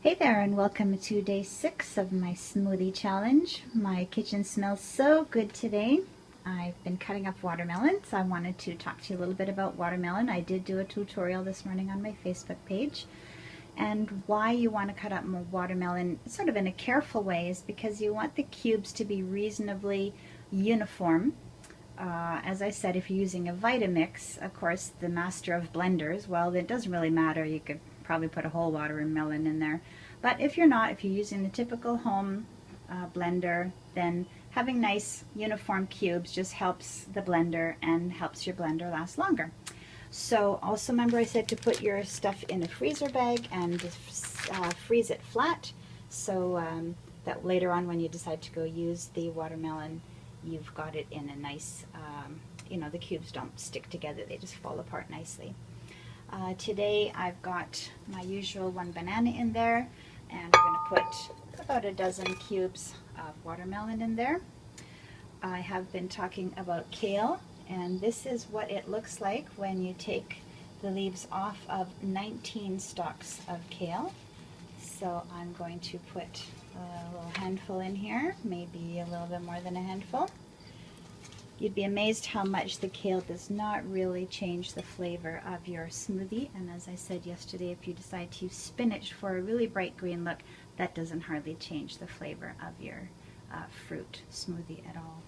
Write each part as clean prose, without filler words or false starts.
Hey there, and welcome to day 6 of my smoothie challenge. My kitchen smells so good today. I've been cutting up watermelons. I wanted to talk to you a little bit about watermelon. I did do a tutorial this morning on my Facebook page. And why you want to cut up more watermelon sort of in a careful way is because you want the cubes to be reasonably uniform. As I said, if you're using a Vitamix, of course, the master of blenders, well, it doesn't really matter. You could probably put a whole watermelon in there. But if you're not, if you're using the typical home blender, then having nice uniform cubes just helps the blender and helps your blender last longer. So also remember I said to put your stuff in a freezer bag and freeze it flat so that later on when you decide to go use the watermelon, you've got it in a nice, the cubes don't stick together, they just fall apart nicely. Today I've got my usual 1 banana in there, and I'm going to put about a dozen cubes of watermelon in there. I have been talking about kale, and this is what it looks like when you take the leaves off of 19 stalks of kale. So I'm going to put a little handful in here, maybe a little bit more than a handful. You'd be amazed how much the kale does not really change the flavor of your smoothie. And as I said yesterday, if you decide to use spinach for a really bright green look, that doesn't hardly change the flavor of your fruit smoothie at all.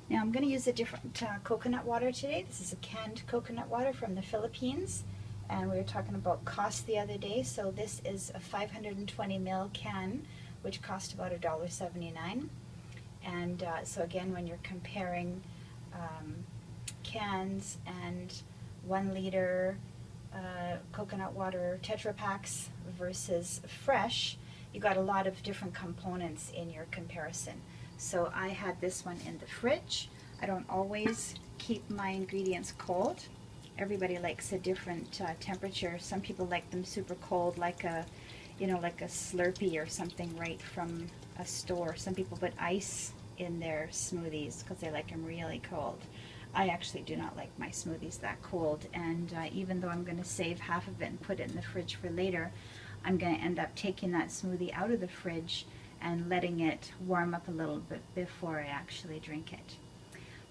Now I'm going to use a different coconut water today. This is a canned coconut water from the Philippines. And we were talking about cost the other day. So this is a 520 ml can, which cost about $1.79. And so again, when you're comparing cans and 1 liter coconut water Tetra Paks versus fresh, you got a lot of different components in your comparison. So I had this one in the fridge. I don't always keep my ingredients cold. Everybody likes a different temperature. Some people like them super cold, like a Slurpee or something right from a store. Some people put ice in their smoothies because they like them really cold. I actually do not like my smoothies that cold, and even though I'm going to save half of it and put it in the fridge for later, I'm going to end up taking that smoothie out of the fridge and letting it warm up a little bit before I actually drink it.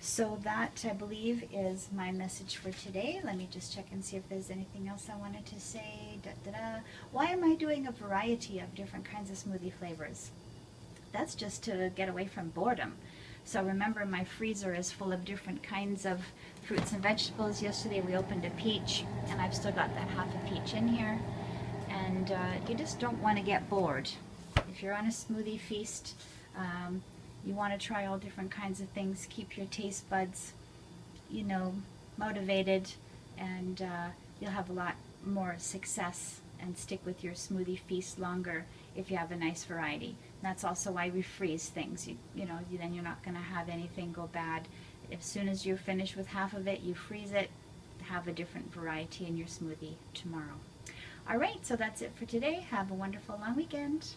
So that, I believe, is my message for today. Let me just check and see if there's anything else I wanted to say. Why am I doing a variety of different kinds of smoothie flavors? That's just to get away from boredom. So remember, my freezer is full of different kinds of fruits and vegetables. Yesterday we opened a peach, and I've still got that half a peach in here. And you just don't want to get bored. If you're on a smoothie feast, you want to try all different kinds of things, keep your taste buds, motivated, and you'll have a lot more success and stick with your smoothie feast longer if you have a nice variety. And that's also why we freeze things. Then you're not going to have anything go bad. As soon as you're finished with half of it, you freeze it, have a different variety in your smoothie tomorrow. All right, so that's it for today. Have a wonderful long weekend.